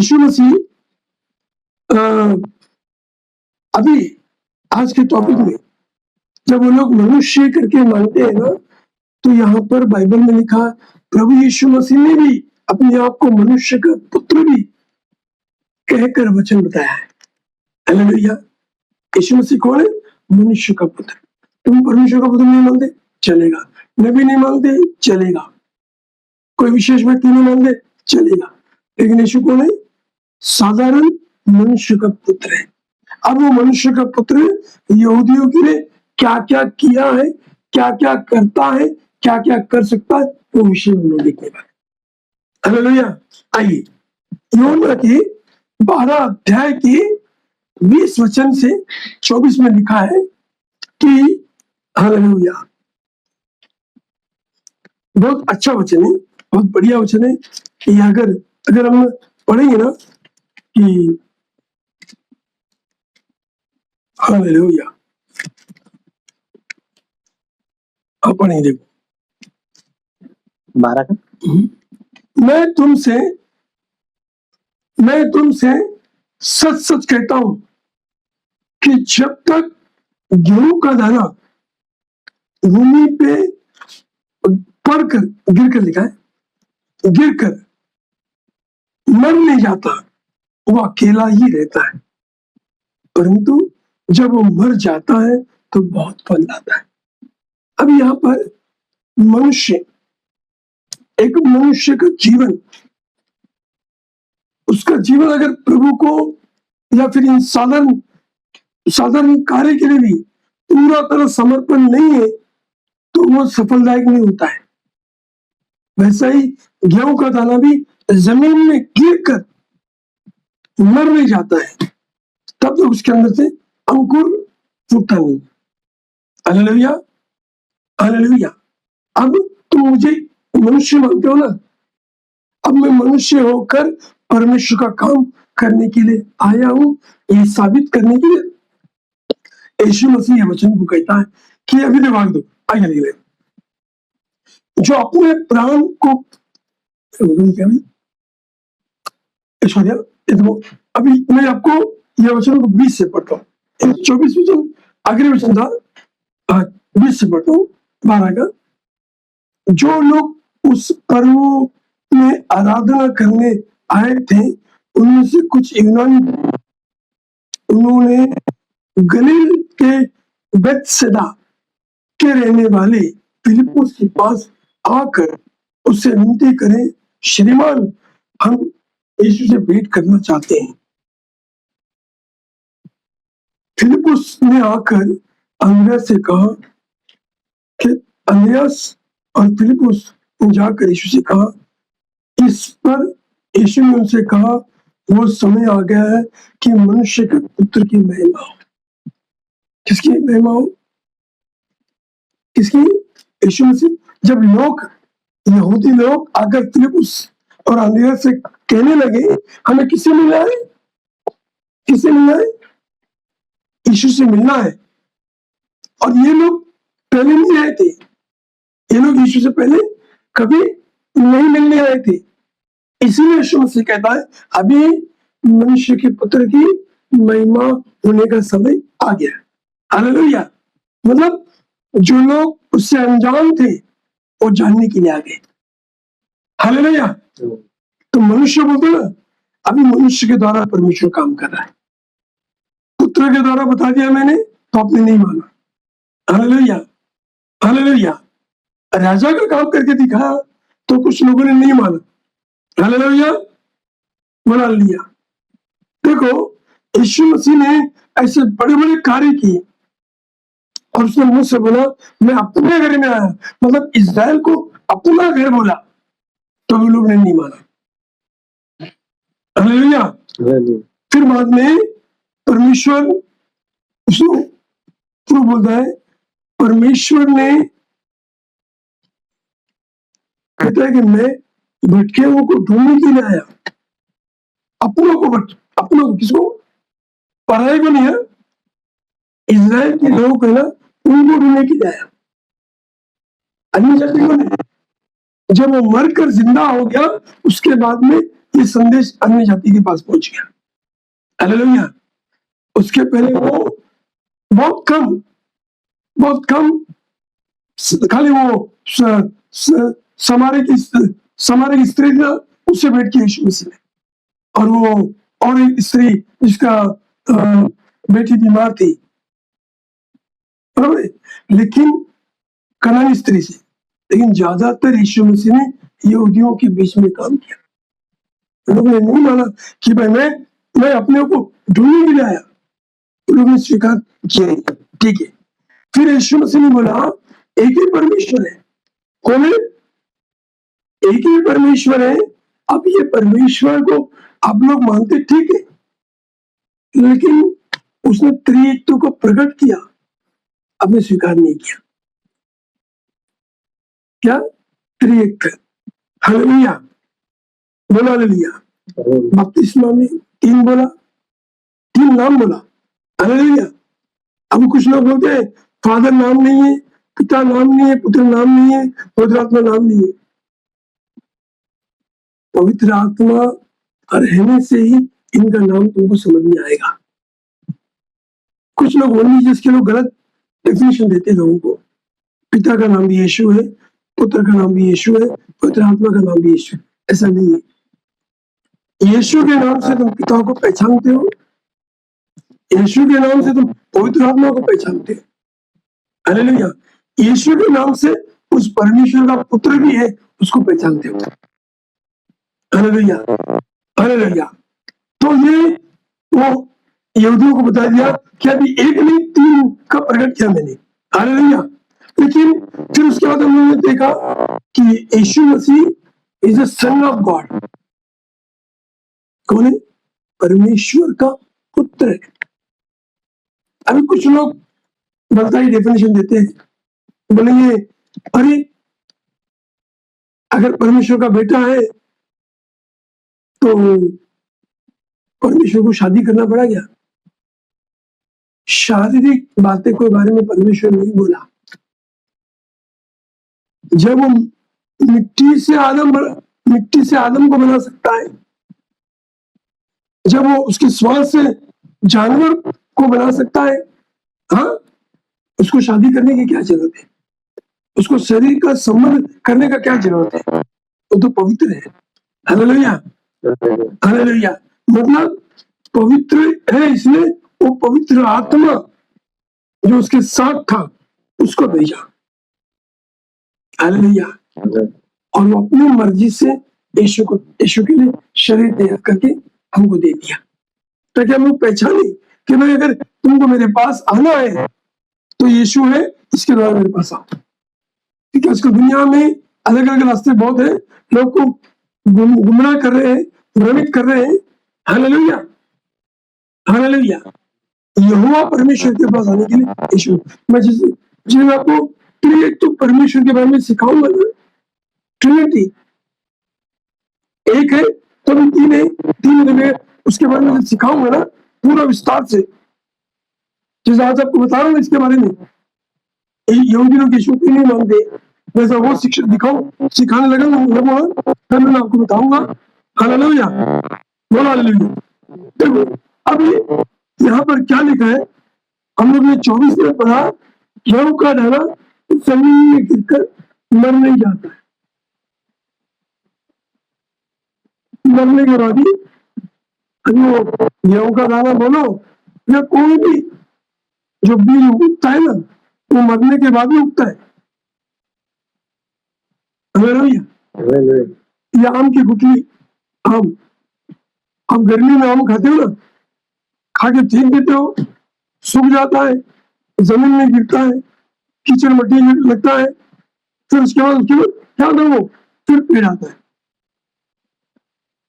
यीशु मसीह अभी आज के टॉपिक में जब वो लोग मनुष्य करके मानते हैं ना, तो यहाँ पर बाइबल में लिखा प्रभु यीशु मसीह ने भी अपने आप को मनुष्य का पुत्र भी कहकर वचन बताया है। हालेलुया। यीशु मसीह कौन है? मनुष्य का पुत्र। तुम परमेश्वर का पुत्र नहीं मानते, चलेगा। नबी नहीं मानते, चलेगा। कोई विशेष व्यक्ति नहीं मानते, चलेगा। लेकिन यीशु कौन है? साधारण मनुष्य का पुत्र है। अब वो मनुष्य का पुत्र यहूदियों के लिए क्या क्या किया है, क्या क्या करता है, क्या क्या कर सकता है, वो विषय हम लोग देखने वाले। हालेलुया। आइए, यूहन्ना के 12 अध्याय के 20 वचन से 24 में लिखा है कि हालेलुया, बहुत अच्छा वचन है, बहुत बढ़िया वचन है कि अगर हम पढ़ेंगे ना कि हालेलुया, आप पढ़ेंगे, देखो 12 का मैं तुमसे सच सच कहता हूं कि जब तक गेहूं का दाना भूमि पे पड़कर गिरकर लिखा है, गिरकर मर नहीं जाता, वो अकेला ही रहता है, परंतु जब वो मर जाता है तो बहुत फल लाता है। अब यहाँ पर एक मनुष्य का जीवन, उसका जीवन अगर प्रभु को या फिर इन साधारण कार्य के लिए भी पूरा तरह समर्पण नहीं है तो वो सफलदायक नहीं होता है। वैसा ही गेहूं का दाना भी जमीन में गिरकर मर नहीं जाता है, तब तक उसके अंदर से अंकुर फूटता नहीं। Hallelujah, hallelujah. अब तुम मुझे मनुष्य मानते हो ना, अब मैं मनुष्य होकर परमेश्वर का काम करने के लिए आया हूं, ये साबित करने के लिए यीशु मसीह ये वचन को कहता है कि अभी तो भाग दो, आगे ले, जो अपने प्राण को ऐश्वर्या, अभी मैं आपको यह वचन को 20 से पढ़ता हूँ। 24 वचन आखिरी वचन था, 20 से पढ़ता हूँ 12 का। जो लोग उस पर्व में आराधना करने आए थे उनमें से कुछ यूनानी, उन्होंने गलील के बेथसेदा के रहने वाले फिलिप्पुस के पास आकर उससे विनती करें, श्रीमान हम यीशु से भेंट करना चाहते हैं। फिलिप्पुस ने आकर अंद्रयास से कहा कि अंद्रयास और फिलिप्पुस ने जाकर यीशु से कहा। इस पर यीशु ने उनसे कहा, वो समय आ गया है कि मनुष्य के पुत्र की महिमा हो। किसकी महिमा हो? किसकी? यीशु मसीह। जब यहूदी लोग आकर फिलिप्पुस और अंद्रयास से कहने लगे हमें किससे मिलना है, किससे मिलना है? यीशु से मिलना है। और ये लोग पहले नहीं आए थे, ये लोग यीशु से पहले कभी नहीं मिलने आए थे। इसीलिए यीशु मसीह कहता है अभी मनुष्य के पुत्र की महिमा होने का समय आ गया। हालेलुया। मतलब जो लोग उससे अनजान थे वो जानने के लिए आ गए। हालेलुया। तो मनुष्य बोलते ना, अभी मनुष्य के द्वारा परमेश्वर काम कर रहा है। पुत्र के द्वारा बता दिया मैंने तो आपने नहीं माना। Hallelujah, hallelujah. राजा का काम करके दिखाया तो कुछ लोगों ने नहीं माना। हालेलुया, मना लिया। देखो यीशु मसीह ने ऐसे बड़े बड़े कार्य किए और उसने मुझसे बोला मैं अपने घर में आया, मतलब इस्राएल को अपना घर बोला, तो भी लोग ने नहीं माना। हालेलुया। फिर बाद में परमेश्वर उसको बोलता है, परमेश्वर ने कहता है कि मैं भटके हुओं को ढूंढने के लिए आया। अपनों को किसको? पराये को नहीं है, इस्राएल के लोगों को ना उनको ढूंढने के लिए आया, अन्य जाति को नहीं। जब वो मरकर जिंदा हो गया उसके बाद में ये संदेश अन्य जाति के पास पहुंच गया। हालेलुया। उसके पहले वो बहुत कम खाली वो समारे की स्त्री था, उससे भेंट की यीशु मसीह ने, और वो और एक स्त्री जिसका बेटी बीमार थी, बराबर है? लेकिन कनानी स्त्री से, लेकिन ज्यादातर यीशु मसीह ने यहूदियों के बीच में काम किया। लोगों ने नहीं माना कि भाई मैं अपने को ढूंढने के लिए आया, तो लोगों ने स्वीकार किया, ठीक है। फिर यीशु मसीह ने बोला एक ही परमेश्वर है। कौन है? एक ही परमेश्वर है। अब ये परमेश्वर को आप लोग मानते, ठीक है, लेकिन उसने त्रिएकत्व को प्रकट किया, आपने स्वीकार नहीं किया। क्या? त्रिएक। हालेलुया, बोला हालेलुया। बपतिस्मा में 3 बोला, 3 नाम बोला, हालेलुया। अब कुछ लोग बोलते हैं फादर नाम नहीं है, पिता नाम नहीं है, पुत्र नाम नहीं है, पवित्र आत्मा नाम नहीं है। पवित्र आत्मा रहने से ही इनका नाम तुमको समझ में आएगा। कुछ लोग ओनली जिसके लोग गलत डेफिनेशन देते हैं लोगों को। पिता का नाम भी यीशु है, पुत्र का नाम भी यीशु है, पवित्र आत्मा का नाम भी यीशु है। ऐसा नहीं है। यीशु के नाम से तुम पिता को पहचानते हो, यीशु के नाम से तुम पवित्र आत्मा को पहचानते हो। हालेलुया। यीशु के नाम से उस परमेश्वर का पुत्र भी है, उसको पहचानते हो। Hallelujah, hallelujah. तो ये वो यहूदियों को बता दिया कि अभी एक नहीं 3 का प्रकट किया मैंने। हालेलुया। लेकिन फिर उसके बाद हम लोगों ने देखा कि यीशु मसीह is the son of God. कौन है? परमेश्वर का पुत्र है। अभी कुछ लोग गलत ही डेफिनेशन देते हैं, बोलेंगे अरे अगर परमेश्वर का बेटा है तो परमेश्वर को शादी करना पड़ा क्या? शारीरिक बातें के बारे में परमेश्वर नहीं बोला। जब वो मिट्टी से आदम को बना सकता है, जब वो उसके श्वास से जानवर को बना सकता है, हाँ, उसको शादी करने की क्या जरूरत है? उसको शरीर का संबंध करने का क्या जरूरत है? वो तो पवित्र है। Hallelujah, hallelujah. मतलब पवित्र है, इसलिए वो पवित्र आत्मा जो उसके साथ था उसको भेजा। हालेलुया। और वो अपनी मर्जी से यीशु के लिए शरीर तैयार करके हमको दे दिया, ताकि हम लोग पहचाने कि भाई अगर तुमको मेरे पास आना है तो यीशु है, इसके द्वारा मेरे पास आओ। ठीक है। आजकल दुनिया में अलग अलग रास्ते बहुत है, लोग को गुमराह कर रहे हैं, भ्रमित कर रहे हैं। Hallelujah, hallelujah. यहोवा परमेश्वर के पास आने के लिए यीशु, मैं जिस आपको त्रिएक परमेश्वर के बारे में सिखाऊंगा ना, ट्रिनिटी एक है तो भी 3 है, 3 है, उसके बारे में सिखाऊंगा ना पूरा विस्तार से, जिस आज आपको बता रहा हूँ इसके बारे में। यहूदी लोग यीशु को नहीं मानते, वैसा वो शिक्षा सिखाने लगा फिर मैं आपको बताऊंगा। हालेलुया, बोलो हालेलुया। देखो अभी यहाँ पर क्या लिखा है, हम लोग ने 24 में पढ़ा, लहू का दाना जमीन में गिरकर मर नहीं जाता है, मरने के बाद ही वो गेहूं का दाना बोलो या कोई भी जो बीज उगता है ना, वो मरने के बाद ही उगता है। या आम की गुठली, आम, आप गर्मी में आम खाते हो ना, खा के फेंक देते हो, सूख जाता है, जमीन में गिरता है, कीचड़ मट्टी लगता है, फिर उसके बाद क्या होता है, वो फिर पेड़ आता है।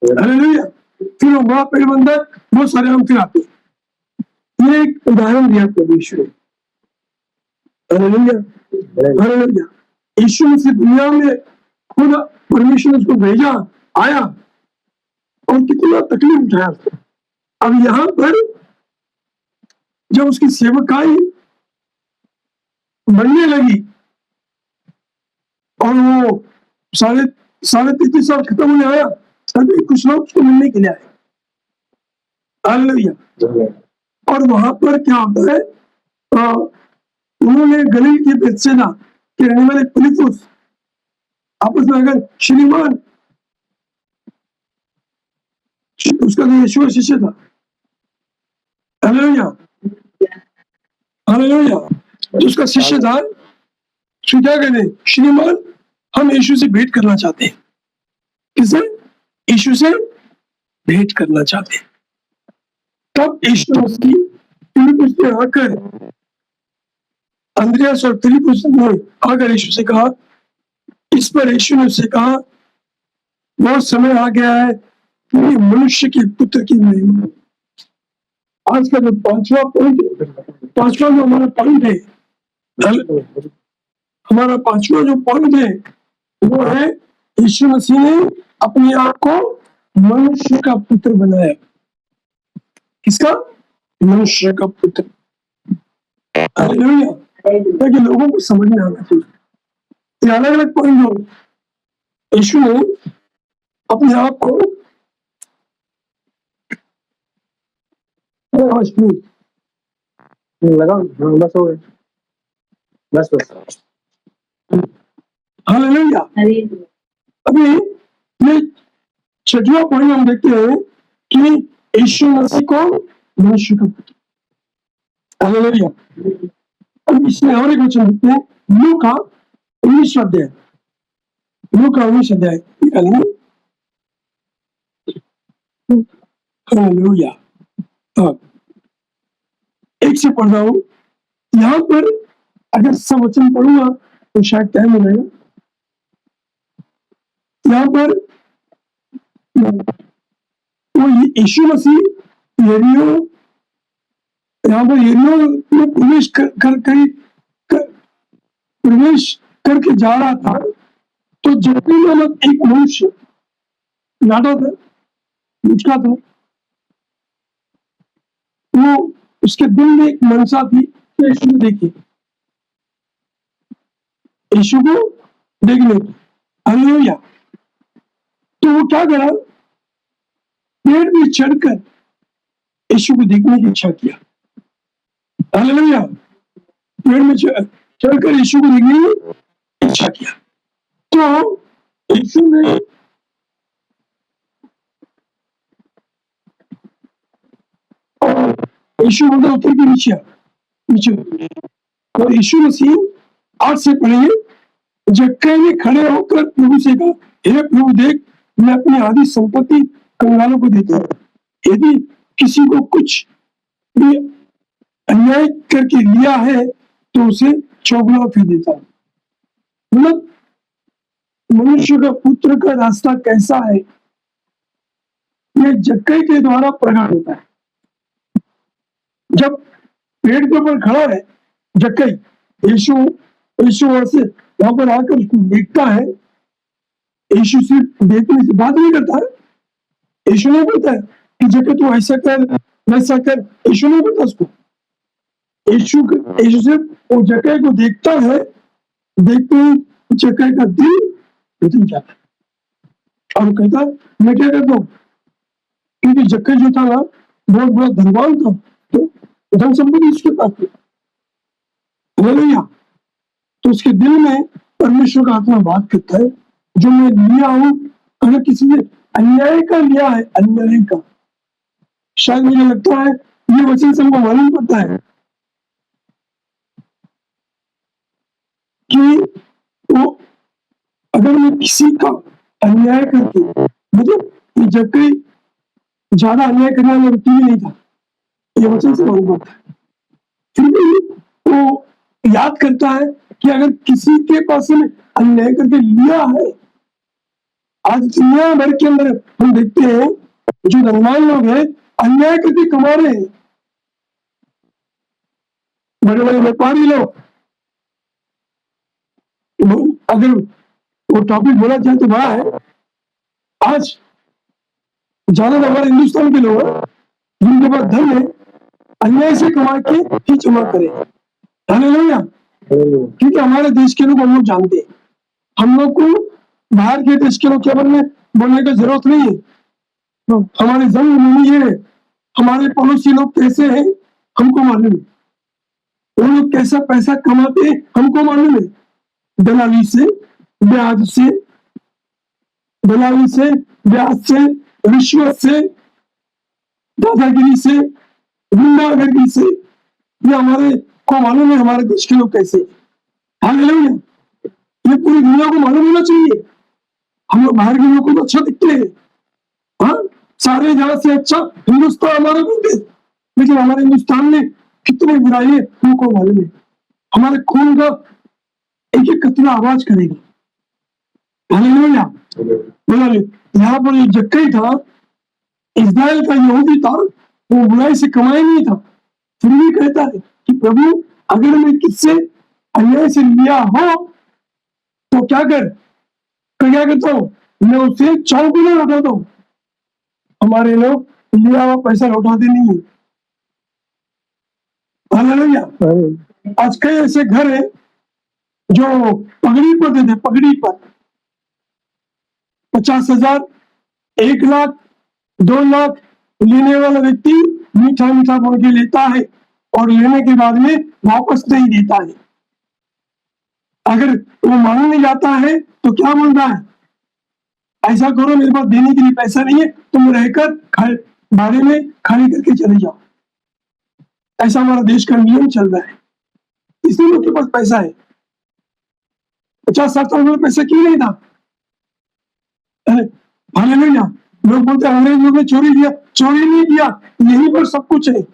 हालेलुया। फिर वो बड़ा पेड़ बनता है, बहुत सारे आम फिर आते हैं। ये एक उदाहरण दिया परमेश्वर ने। Hallelujah, hallelujah. यीशु से दुनिया में खुद परमेश्वर ने उसको भेजा, आया और कितना तकलीफ उठाया उसको। अब यहाँ पर जब उसकी सेवकाई बढ़ने लगी और वो 33.5 साल खत्म होने आया, तभी कुछ लोग उसको मिलने के लिए आए। हालेलुया। और वहां पर क्या होता है, उन्होंने गलील की बेतसैदा के रहने वाले फिलिप्पुस आपस में अगर श्रीमान, उसका तो यीशु का शिष्य था। Hallelujah, hallelujah. तो उसका शिष्य था, तो क्या कहते, श्रीमान हम यीशु से भेंट करना चाहते हैं। किसे? यीशु से भेंट करना चाहते हैं। तब यीशु मसीह फिलिप्पुस ने आकर, अंद्रियास और फिलिप्पुस ने आकर यीशु से कहा, इस पर यीशु ने उससे कहा, बहुत समय आ गया है कि मनुष्य के पुत्र की महिमा। आज का जो पांचवा जो हमारा पॉइंट है, हमारा पांचवा जो पॉइंट है वो है, यीशु मसीह ने अपने आप को मनुष्य का पुत्र बनाया। किसका? मनुष्य का पुत्र। हालेलुया। ताकि लोगों को समझ में आना चाहिए। ये अलग अलग पॉइंट हो। यीशु ने अपने आप को लगा, बस हो गए, बस। हालेलुया। अभी ये छठवां पॉइंट हम देखते हैं कि यीशु मसीह को मनुष्य का पुत्र। हालेलुया। अब इसमें और एक वचन देखते हैं, लूका 19 अध्याय, लूका 19 अध्याय निकालेंगे। हालेलुया। एक से पढ़ रहा हूं। यहाँ पर अगर सब वचन पढ़ूंगा तो शायद टाइम हो जाएगा। यहाँ पर वो यीशु मसीह यरीहो, यहाँ पर यरीहो में प्रवेश प्रवेश करके जा रहा था, तो जक्कई नामक एक मनुष्य नाटा था, मुचका था। वो उसके दिल में एक मनसा थी कि यीशु को देखे, यीशु को देखने की। हालेलुया। तो वो क्या करा, पेड़ में चढ़कर यीशु को देखने की इच्छा किया। हालेलुया। पेड़ में चढ़कर यीशु को देखने की इच्छा किया। तो यीशु ने यीशु बोलता उतर के नीचे, और यीशु मसीह आज से पहले जक्कई में खड़े होकर प्रभु से कहा, हे प्रभु देख, मैं अपनी आधी संपत्ति कंगालों को देता हूँ। यदि किसी को कुछ भी अन्याय करके लिया है तो उसे चौगुना फिर देता हूँ। मतलब मनुष्य का पुत्र का रास्ता कैसा है, ये जक्कई के द्वारा प्रकट होता है। जब पेड़ के ऊपर खड़ा है जक्कई, यीशु वहां पर आकर उसको देखता है। यीशु सिर्फ देखने से बात नहीं करता है। यीशु नहीं बोलता है कि जक्कई तू ऐसा कर वैसा कर, यीशु नहीं बोलता उसको। यीशु सिर्फ वो जक्कई को देखता है, देखते ही जक्कई का दिल बदल जाता है और कहता है मैं क्या करता हूँ, क्योंकि जक्कई जो था ना बहुत बड़ा धनवान था, तो धन संपत्ति उसके पास थी। हालेलुया। तो उसके दिल में परमेश्वर का आत्मा बात करता है, जो मैं लिया हूं, अगर किसी ने अन्याय का लिया है, अन्याय का, शायद मुझे लगता है ये वचन से हमको मालूम पड़ता है कि वो अगर मैं किसी का अन्याय करके, मतलब जक्कई ज्यादा अन्याय करने वाला व्यक्ति नहीं था, ये वचन से मालूम पड़ता है। फिर भी वो याद करता है कि अगर किसी के पास में अन्याय करके लिया है, आज दुनिया भर के अंदर हम देखते हैं जो धनवान लोग हैं अन्याय करके कमा रहे हैं। बड़े बड़े व्यापारी लोग, अगर वो टॉपिक बोला जाए तो बड़ा है। आज ज्यादा हमारे हिंदुस्तान के लोग जिनके पास धन है, अन्याय से कमा के ही जमा करे। हालेलुया। क्योंकि हमारे देश के लोग हम लोग जानते हैं, हम लोग को बाहर के देश के लोग क्या बोल रहे, बोलने का जरूरत नहीं है। तो हमारी जन्मभूमि ये है, हमारे पड़ोसी लोग कैसे हैं हमको मालूम है, वो लोग कैसा पैसा कमाते हैं हमको मालूम है। दलाली से, ब्याज से, दलाली से, ब्याज से, रिश्वत से, दादागिरी से, गुंडागर्दी से, ये हमारे को मालूम है हमारे देश के लोग कैसे। हालेलुया, ये पूरी दुनिया को मालूम होना चाहिए। हम लोग बाहर के लोगों को अच्छा दिखते हैं, हाँ, सारे जगह से अच्छा हिंदुस्तान हमारा देश, लेकिन हमारे हिंदुस्तान में कितनी बुराई है हमको मालूम है। हमारे खून का एक एक कतरा आवाज करेगा। हालेलुया, बोला यहाँ पर एक जक्कई था, इस्राएल का यहूदी था, वो बुराई से कमाई नहीं था, फिर भी कहता है कि प्रभु अगर मैं किससे अन्याय से लिया हो तो क्या करता हूँ, मैं उसे 4 गुना लौटाता हूँ। हमारे लोग लिया हुआ पैसा लौटाते नहीं है। हालेलुया, आज कई ऐसे घर है जो पगड़ी पर देते, पगड़ी पर 50,000, 1 लाख, 2 लाख लेने वाला व्यक्ति मीठा मीठा बोल के लेता है और लेने के बाद में वापस नहीं देता है। अगर वो मांगने जाता है तो क्या बोलता है, ऐसा करो मेरे पास देने के लिए पैसा नहीं है, तुम रहकर भाड़े में खाली करके चले जाओ। ऐसा हमारा देश का नियम चल रहा है। इसी लोग के पास पैसा है, 50-60 साल में पैसा क्यों नहीं था। हालेलुया, लोग बोलते हैं अंग्रेज लोग ने चोरी किया, चोरी नहीं किया, यहीं पर सब कुछ है।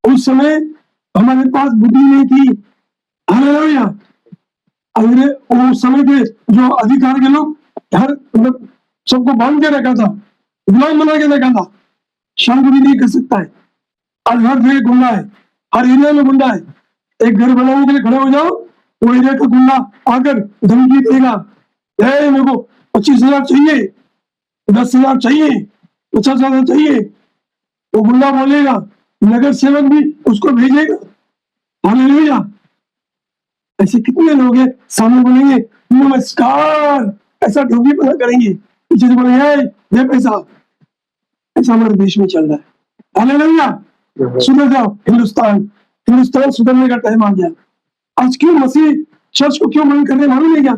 उस समय हमारे पास बुद्धि नहीं थी। हालेलुया, अंग्रेज उस समय के जो अधिकार के लोग हर मतलब सबको बांध के रखा था, गुलाम बना के रखा था, शांत भी नहीं कर सकता है। आज हर जगह गुंडा है, हर एरिया में गुंडा है। एक घर बनाने के लिए खड़े हो जाओ, वो एरिया का गुंडा आकर धमकी देगा, मेरे को 25,000 चाहिए, 10,000 चाहिए, 50,000 चाहिए। वो गुंडा बोलेगा, नगर सेवक भी उसको भेजेगा। हालेलुया, ऐसे कितने लोग हैं, सामने बोलेंगे नमस्कार, ऐसा ढोंगी पता करेंगे, पीछे से बोलेंगे दे पैसा। ऐसा हमारे देश में चल रहा है। हालेलुया, सुधर जाओ हिंदुस्तान सुधरने का टाइम आ गया। आज क्यों मसीह चर्च को क्यों बंद कर रहे मालूम है क्या,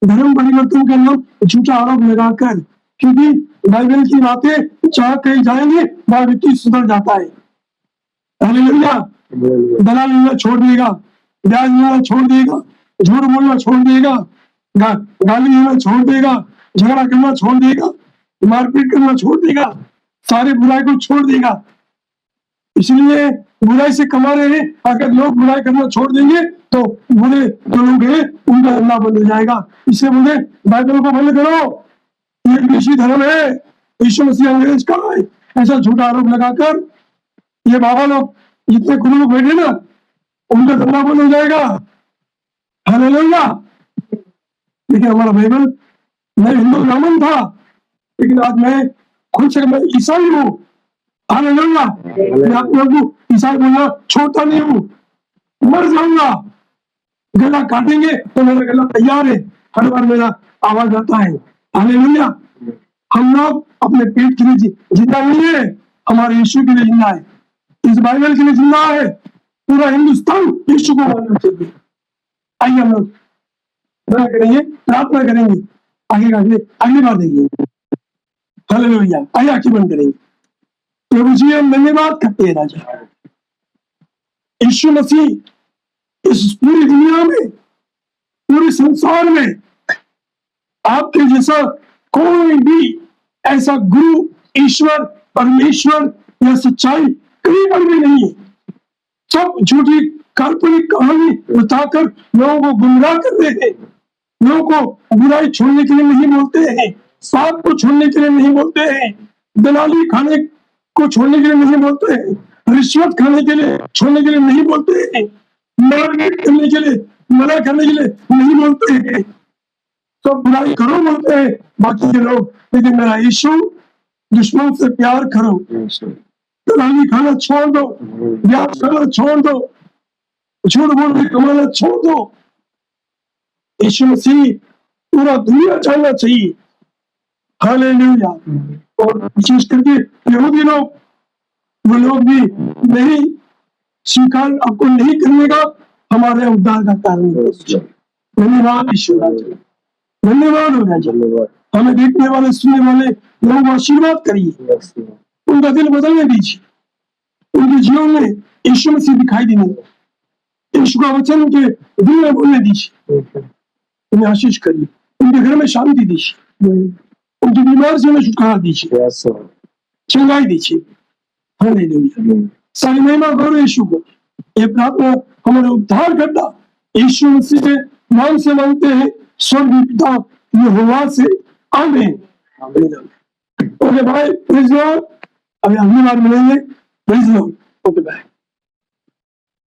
धर्म परिवर्तन का नाम झूठा आरोप लगाकर, क्योंकि बाइबल की बातें जहाँ कहीं जाएंगे वहां व्यक्ति सुधर जाता है। हालेलुया, दलाल लेना छोड़ देगा, ब्याज लेना छोड़ देगा, झूठ बोलना छोड़ देगा, गाली देना छोड़ देगा, झगड़ा करना छोड़ देगा, मारपीट करना छोड़ देगा, सारे बुराई को छोड़ देगा। इसलिए बुराई से कमा रहे हैं, अगर लोग बुराई करना छोड़ देंगे तो बुरे जो लोग हैं उनका धंधा बंद हो जाएगा। इसलिए बोले बाइबल को बंद करो, ये विदेशी धर्म है, यीशु मसीह अंग्रेज का है, ऐसा झूठा आरोप लगाकर ये बाबा लोग जितने गुरु लोग बैठे ना उनका धंधा बंद हो जाएगा। हालेलुया, लेकिन हमारा बाइबल, मैं हिंदू ब्राह्मण था लेकिन आज मैं खुद से मैं ईसाई हूँ। हालेलुया, मैं आप लोगों को ईसाई बोलना छोड़ता नहीं हूँ, मर जाऊंगा, गला काटेंगे तो मेरा गला तैयार है, हर बार मेरा आवाज आता है। हालेलुया, हम लोग अपने पेट के लिए जिंदा नहीं है, हमारे यीशु के लिए जिंदा है, इस बाइबल के लिए जिंदा है। पूरा हिंदुस्तान यीशु को मानना चाहिए। आइए हम लोग करेंगे, प्रार्थना करेंगे, अगली बार देंगे। हालेलुया, आइए आंखें बंद करेंगे। प्रभु जी हम धन्यवाद करते हैं राजा, यीशु मसीह इस पूरी दुनिया में, पूरे संसार में आपके जैसा कोई भी ऐसा गुरु, ईश्वर, परमेश्वर या सच्चाई कहीं पर भी नहीं है। सब झूठी काल्पनिक कहानी बताकर लोगों को गुमराह कर रहे हैं, लोगों को बुराई छोड़ने के लिए नहीं बोलते हैं, पाप को छोड़ने के लिए नहीं बोलते हैं, दलाली खाने को छोड़ने के लिए नहीं बोलते हैं, रिश्वत खाने के लिए छोड़ने के लिए नहीं बोलते हैं, मारपीट करने के लिए मना करने के लिए नहीं बोलते हैं, तो बुराई करो बोलते हैं बाकी के लोग, लेकिन मेरा यीशु दुश्मन से प्यार करो, दलाली खाना छोड़ दो, ब्याज खाना छोड़ दो, झूठ बोल के कमाना छोड़ दो। यीशु मसीह पूरा दुनिया जानना चाहिए हालेलुया। और विशेष करके यहूदी लोग, वो लोग भी नहीं स्वीकार, आपको नहीं करने का हमारे उद्धार का कारण है। धन्यवाद ईश्वर, धन्यवाद हो जाए। धन्यवाद। हमें देखने वाले सुनने वाले लोगों को आशीर्वाद करिए, उनका दिल बदलने दीजिए, उनके जीवन में यीशु मसीह दिखाई देने, यीशु का वचन उनके दिल में बोलने दीजिए, उन्हें आशीष करिए, उनके घर में शांति दीजिए, उनकी बीमार से उन्हें छुटकारा दीजिए, चंगाई दीजिए। हालेलुया। सारी महिमा गौरव यीशु को। ये प्रार्थना हमारे उद्धार करता यीशु मसीह के नाम से मांगते हैं, स्वर्गीय पिता यहोवा से। आमीन। ओके भाई, प्रेज़ लॉर्ड। अभी अगली बार मिलेंगे। Praise Lord. Okay bye.